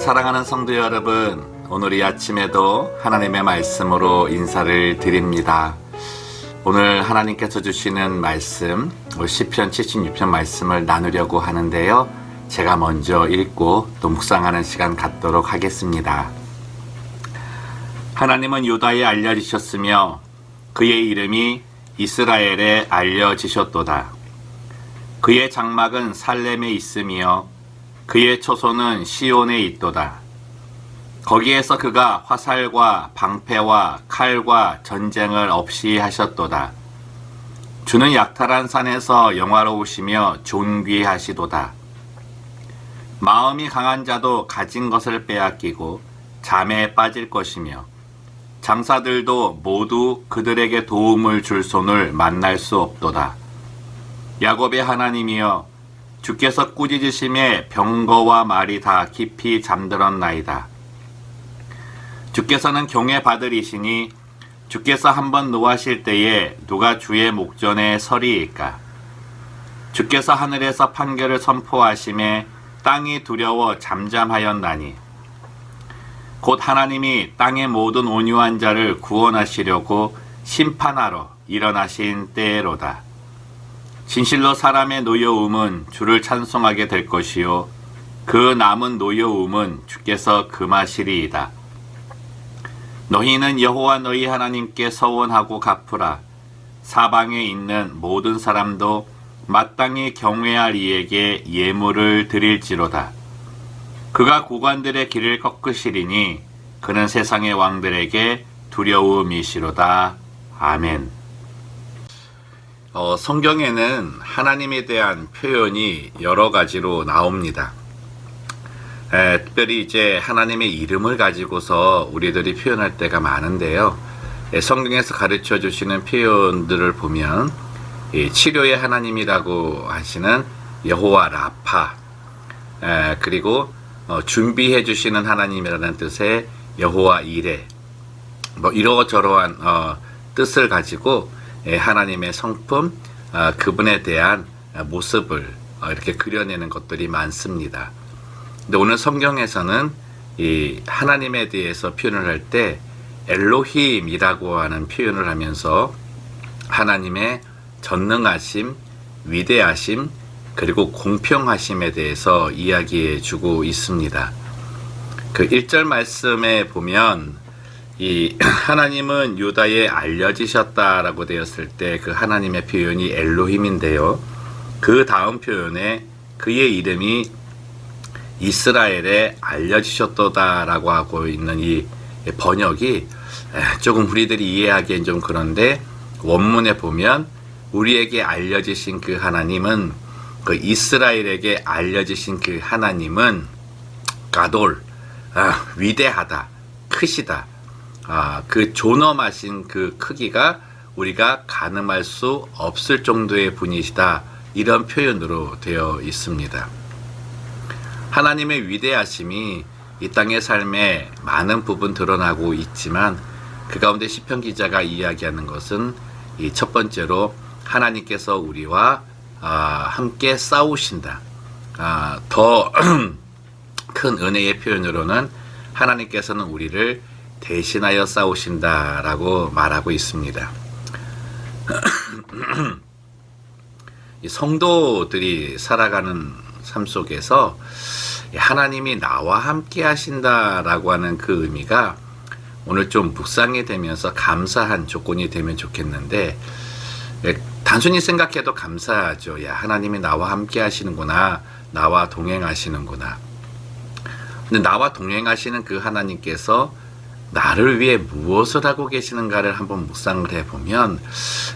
사랑하는 성도 여러분, 오늘 이 아침에도 하나님의 말씀으로 인사를 드립니다. 오늘 하나님께서 주시는 말씀, 시편 76편 말씀을 나누려고 하는데요. 제가 먼저 읽고 또 묵상하는 시간 갖도록 하겠습니다. 하나님은 유다에 알려지셨으며 그의 이름이 이스라엘에 알려지셨도다. 그의 장막은 살렘에 있으며 그의 초소는 시온에 있도다. 거기에서 그가 화살과 방패와 칼과 전쟁을 없이 하셨도다. 주는 약탈한 산에서 영화로우시며 존귀하시도다. 마음이 강한 자도 가진 것을 빼앗기고 잠에 빠질 것이며 장사들도 모두 그들에게 도움을 줄 손을 만날 수 없도다. 야곱의 하나님이여, 주께서 꾸짖으심에 병거와 말이 다 깊이 잠들었나이다. 주께서는 경외 받으리시니 주께서 한번 노하실 때에 누가 주의 목전에 서리이까. 주께서 하늘에서 판결을 선포하심에 땅이 두려워 잠잠하였나니 곧 하나님이 땅의 모든 온유한 자를 구원하시려고 심판하러 일어나신 때로다. 진실로 사람의 노여움은 주를 찬송하게 될 것이요 그 남은 노여움은 주께서 금하시리이다. 너희는 여호와 너희 하나님께 서원하고 갚으라. 사방에 있는 모든 사람도 마땅히 경외할 이에게 예물을 드릴지로다. 그가 고관들의 길을 꺾으시리니 그는 세상의 왕들에게 두려움이시로다. 아멘. 성경에는 하나님에 대한 표현이 여러 가지로 나옵니다. 특별히 이제 하나님의 이름을 가지고서 우리들이 표현할 때가 많은데요. 성경에서 가르쳐 주시는 표현들을 보면 치료의 하나님이라고 하시는 여호와 라파, 그리고 준비해 주시는 하나님이라는 뜻의 여호와 이레, 이러저러한 뜻을 가지고 하나님의 성품, 그분에 대한 모습을 이렇게 그려내는 것들이 많습니다. 근데 오늘 성경에서는 이 하나님에 대해서 표현을 할 때 엘로힘이라고 하는 표현을 하면서 하나님의 전능하심, 위대하심, 그리고 공평하심에 대해서 이야기해 주고 있습니다. 그 1절 말씀에 보면 이 하나님은 유다에 알려지셨다라고 되었을 때 그 하나님의 표현이 엘로힘인데요. 그 다음 표현에 그의 이름이 이스라엘에 알려지셨도다라고 하고 있는 이 번역이 조금 우리들이 이해하기엔 좀 그런데, 원문에 보면 우리에게 알려지신 그 하나님은, 그 이스라엘에게 알려지신 그 하나님은 가돌, 위대하다, 크시다, 그 존엄하신 그 크기가 우리가 가늠할 수 없을 정도의 분이시다, 이런 표현으로 되어 있습니다. 하나님의 위대하심이 이 땅의 삶에 많은 부분 드러나고 있지만, 그 가운데 시편 기자가 이야기하는 것은 이 첫 번째로 하나님께서 우리와 함께 싸우신다. 더 큰 은혜의 표현으로는 하나님께서는 우리를 대신하여 싸우신다라고 말하고 있습니다. 이 성도들이 살아가는 삶 속에서 하나님이 나와 함께 하신다라고 하는 그 의미가 오늘 좀 묵상이 되면서 감사한 조건이 되면 좋겠는데, 단순히 생각해도 감사하죠. 야, 하나님이 나와 함께 하시는구나, 나와 동행하시는구나. 근데 나와 동행하시는 그 하나님께서 나를 위해 무엇을 하고 계시는가를 한번 묵상을 해보면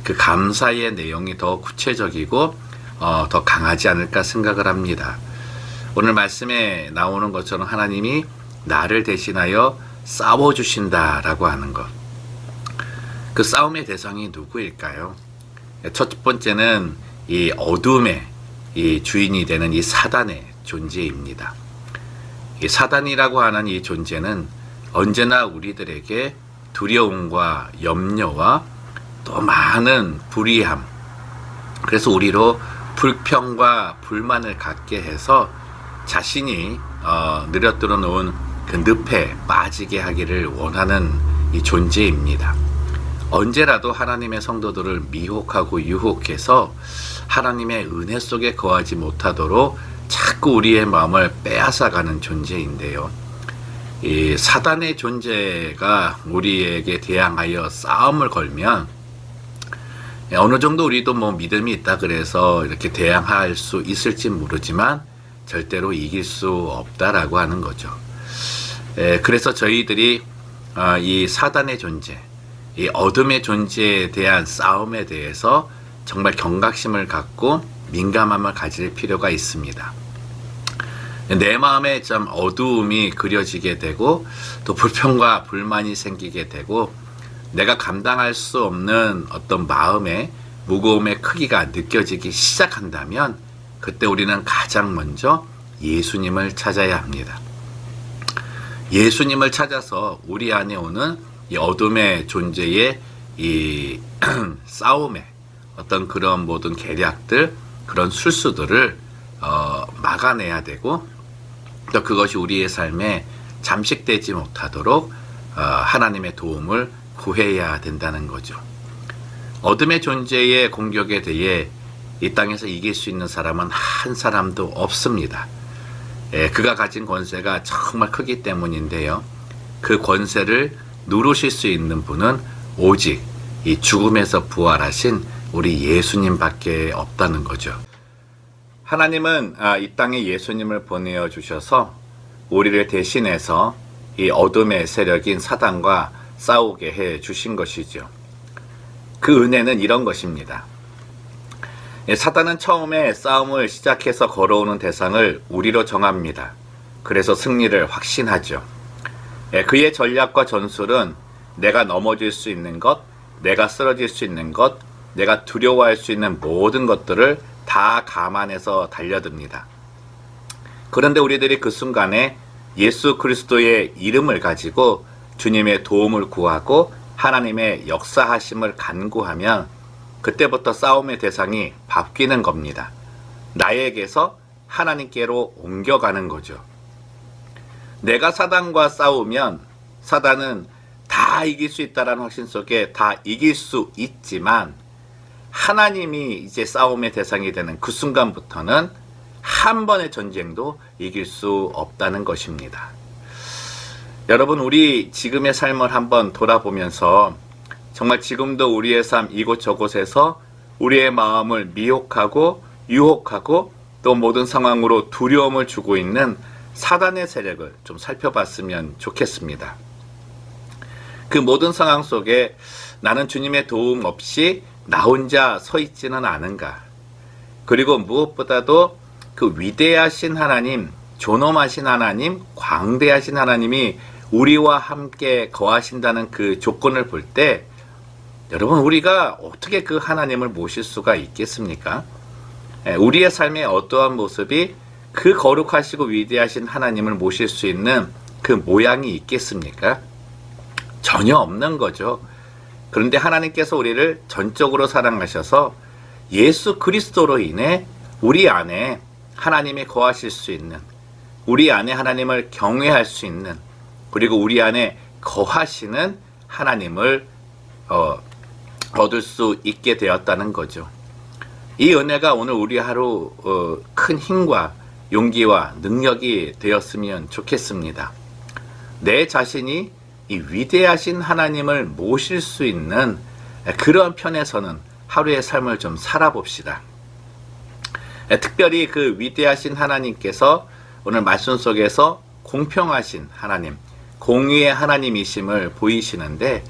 그 감사의 내용이 더 구체적이고 더 강하지 않을까 생각을 합니다. 오늘 말씀에 나오는 것처럼 하나님이 나를 대신하여 싸워주신다라고 하는 것. 그 싸움의 대상이 누구일까요? 첫 번째는 이 어둠의 이 주인이 되는 이 사단의 존재입니다. 이 사단이라고 하는 이 존재는 언제나 우리들에게 두려움과 염려와 또 많은 불의함, 그래서 우리로 불평과 불만을 갖게 해서 자신이 늘어뜨려 놓은 그 늪에 빠지게 하기를 원하는 이 존재입니다. 언제라도 하나님의 성도들을 미혹하고 유혹해서 하나님의 은혜 속에 거하지 못하도록 자꾸 우리의 마음을 빼앗아가는 존재인데요. 이 사단의 존재가 우리에게 대항하여 싸움을 걸면 어느 정도 우리도 믿음이 있다 그래서 이렇게 대항할 수 있을지 모르지만 절대로 이길 수 없다라고 하는 거죠. 그래서 저희들이 이 사단의 존재, 이 어둠의 존재에 대한 싸움에 대해서 정말 경각심을 갖고 민감함을 가질 필요가 있습니다. 내 마음에 좀 어두움이 그려지게 되고 또 불평과 불만이 생기게 되고 내가 감당할 수 없는 어떤 마음의 무거움의 크기가 느껴지기 시작한다면 그때 우리는 가장 먼저 예수님을 찾아야 합니다. 예수님을 찾아서 우리 안에 오는 이 어둠의 존재의 이 싸움의 어떤 그런 모든 계략들, 그런 술수들을 막아내야 되고 또 그것이 우리의 삶에 잠식되지 못하도록 하나님의 도움을 구해야 된다는 거죠. 어둠의 존재의 공격에 대해 이 땅에서 이길 수 있는 사람은 한 사람도 없습니다. 그가 가진 권세가 정말 크기 때문인데요. 그 권세를 누르실 수 있는 분은 오직 이 죽음에서 부활하신 우리 예수님밖에 없다는 거죠. 하나님은 이 땅에 예수님을 보내어 주셔서 우리를 대신해서 이 어둠의 세력인 사단과 싸우게 해 주신 것이죠. 그 은혜는 이런 것입니다. 사단은 처음에 싸움을 시작해서 걸어오는 대상을 우리로 정합니다. 그래서 승리를 확신하죠. 그의 전략과 전술은 내가 넘어질 수 있는 것, 내가 쓰러질 수 있는 것, 내가 두려워할 수 있는 모든 것들을 다 감안해서 달려듭니다. 그런데 우리들이 그 순간에 예수 그리스도의 이름을 가지고 주님의 도움을 구하고 하나님의 역사하심을 간구하면 그때부터 싸움의 대상이 바뀌는 겁니다. 나에게서 하나님께로 옮겨가는 거죠. 내가 사단과 싸우면 사단은 다 이길 수 있다는 확신 속에 다 이길 수 있지만 하나님이 이제 싸움의 대상이 되는 그 순간부터는 한 번의 전쟁도 이길 수 없다는 것입니다. 여러분, 우리 지금의 삶을 한번 돌아보면서 정말 지금도 우리의 삶 이곳저곳에서 우리의 마음을 미혹하고 유혹하고 또 모든 상황으로 두려움을 주고 있는 사단의 세력을 좀 살펴봤으면 좋겠습니다. 그 모든 상황 속에 나는 주님의 도움 없이 나 혼자 서 있지는 않은가. 그리고 무엇보다도 그 위대하신 하나님, 존엄하신 하나님, 광대하신 하나님이 우리와 함께 거하신다는 그 조건을 볼 때 여러분, 우리가 어떻게 그 하나님을 모실 수가 있겠습니까? 우리의 삶의 어떠한 모습이 그 거룩하시고 위대하신 하나님을 모실 수 있는 그 모양이 있겠습니까? 전혀 없는 거죠. 그런데 하나님께서 우리를 전적으로 사랑하셔서 예수 그리스도로 인해 우리 안에 하나님이 거하실 수 있는, 우리 안에 하나님을 경외할 수 있는, 그리고 우리 안에 거하시는 하나님을 얻을 수 있게 되었다는 거죠. 이 은혜가 오늘 우리 하루 큰 힘과 용기와 능력이 되었으면 좋겠습니다. 내 자신이 이 위대하신 하나님을 모실 수 있는 그런 편에서는 하루의 삶을 좀 살아봅시다. 특별히 그 위대하신 하나님께서 오늘 말씀 속에서 공평하신 하나님, 공의의 하나님이심을 보이시는데,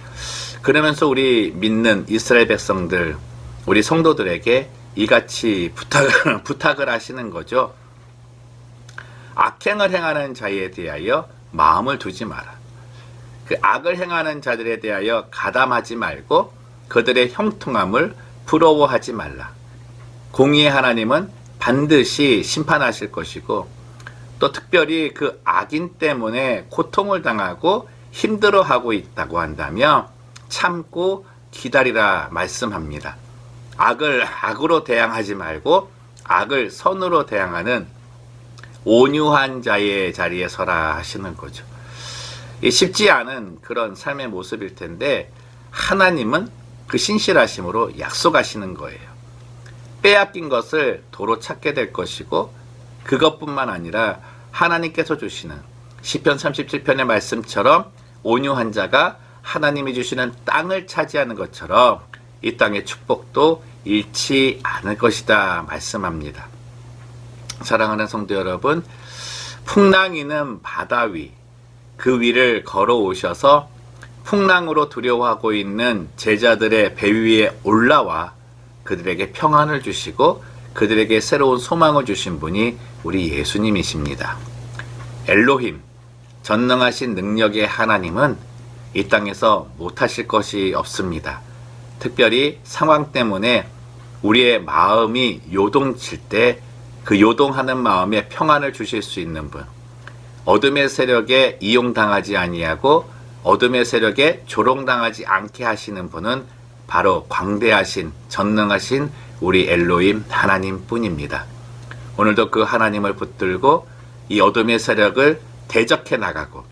그러면서 우리 믿는 이스라엘 백성들, 우리 성도들에게 이같이 부탁을 하시는 거죠. 악행을 행하는 자에 대하여 마음을 두지 마라. 그 악을 행하는 자들에 대하여 가담하지 말고 그들의 형통함을 부러워하지 말라. 공의의 하나님은 반드시 심판하실 것이고, 또 특별히 그 악인 때문에 고통을 당하고 힘들어하고 있다고 한다면 참고 기다리라 말씀합니다. 악을 악으로 대항하지 말고 악을 선으로 대항하는 온유한 자의 자리에 서라 하시는 거죠. 쉽지 않은 그런 삶의 모습일 텐데 하나님은 그 신실하심으로 약속하시는 거예요. 빼앗긴 것을 도로 찾게 될 것이고 그것뿐만 아니라 하나님께서 주시는 시편 37편의 말씀처럼 온유한 자가 하나님이 주시는 땅을 차지하는 것처럼 이 땅의 축복도 잃지 않을 것이다 말씀합니다. 사랑하는 성도 여러분, 풍랑이는 바다 위, 그 위를 걸어오셔서 풍랑으로 두려워하고 있는 제자들의 배 위에 올라와 그들에게 평안을 주시고 그들에게 새로운 소망을 주신 분이 우리 예수님이십니다. 엘로힘, 전능하신 능력의 하나님은 이 땅에서 못하실 것이 없습니다. 특별히 상황 때문에 우리의 마음이 요동칠 때 그 요동하는 마음에 평안을 주실 수 있는 분, 어둠의 세력에 이용당하지 아니하고 어둠의 세력에 조롱당하지 않게 하시는 분은 바로 광대하신 전능하신 우리 엘로힘 하나님 뿐입니다. 오늘도 그 하나님을 붙들고 이 어둠의 세력을 대적해 나가고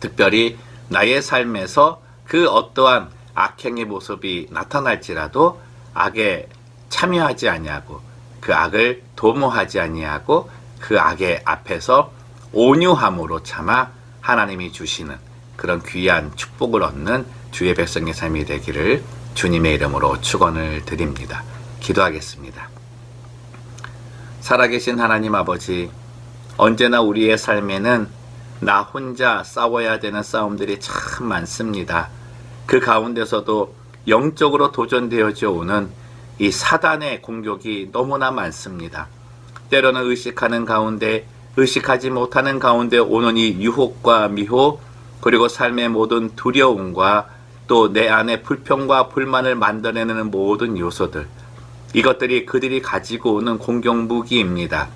특별히 나의 삶에서 그 어떠한 악행의 모습이 나타날지라도 악에 참여하지 아니하고 그 악을 도모하지 아니하고 그 악의 앞에서 온유함으로 참아 하나님이 주시는 그런 귀한 축복을 얻는 주의 백성의 삶이 되기를 주님의 이름으로 축원을 드립니다. 기도하겠습니다. 살아계신 하나님 아버지, 언제나 우리의 삶에는 나 혼자 싸워야 되는 싸움들이 참 많습니다. 그 가운데서도 영적으로 도전되어져 오는 이 사단의 공격이 너무나 많습니다. 때로는 의식하는 가운데, 의식하지 못하는 가운데 오는 이 유혹과 미혹, 그리고 삶의 모든 두려움과 또 내 안에 불평과 불만을 만들어내는 모든 요소들, 이것들이 그들이 가지고 오는 공격 무기입니다.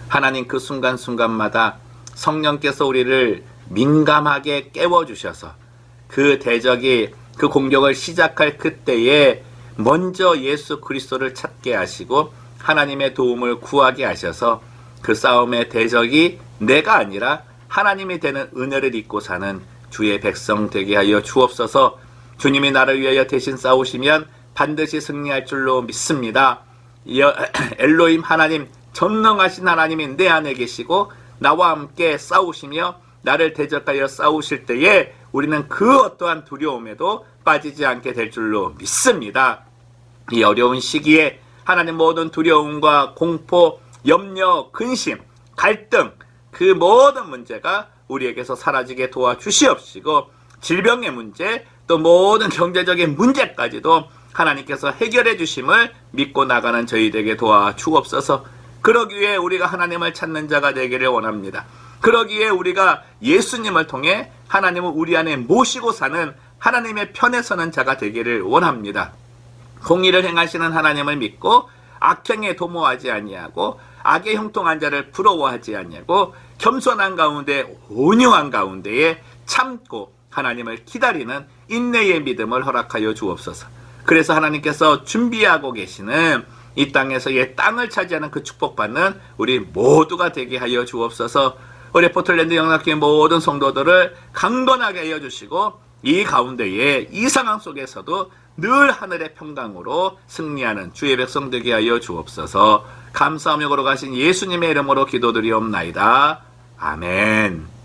하나님 그 순간순간마다 성령께서 우리를 민감하게 깨워주셔서 그 대적이 그 공격을 시작할 그때에 먼저 예수 그리스도를 찾게 하시고 하나님의 도움을 구하게 하셔서 그 싸움의 대적이 내가 아니라 하나님이 되는 은혜를 입고 사는 주의 백성 되게 하여 주옵소서. 주님이 나를 위하여 대신 싸우시면 반드시 승리할 줄로 믿습니다. 엘로힘 하나님, 전능하신 하나님이 내 안에 계시고 나와 함께 싸우시며 나를 대적하여 싸우실 때에 우리는 그 어떠한 두려움에도 빠지지 않게 될 줄로 믿습니다. 이 어려운 시기에 하나님 모든 두려움과 공포, 염려, 근심, 갈등, 그 모든 문제가 우리에게서 사라지게 도와주시옵시고 질병의 문제, 또 모든 경제적인 문제까지도 하나님께서 해결해 주심을 믿고 나가는 저희에게 도와주옵소서. 그러기 위해 우리가 하나님을 찾는 자가 되기를 원합니다. 그러기 위해 우리가 예수님을 통해 하나님을 우리 안에 모시고 사는 하나님의 편에 서는 자가 되기를 원합니다. 공의를 행하시는 하나님을 믿고 악행에 도모하지 아니하고 악에 형통한 자를 부러워하지 아니하고 겸손한 가운데 온유한 가운데에 참고 하나님을 기다리는 인내의 믿음을 허락하여 주옵소서. 그래서 하나님께서 준비하고 계시는 이 땅에서의 땅을 차지하는 그 축복받는 우리 모두가 되게 하여 주옵소서. 우리 포틀랜드 영락교회 모든 성도들을 강건하게 하여 주시고 이 가운데에 이 상황 속에서도 늘 하늘의 평강으로 승리하는 주의 백성 되게 하여 주옵소서. 감사하며 걸어가신 예수님의 이름으로 기도드리옵나이다. 아멘.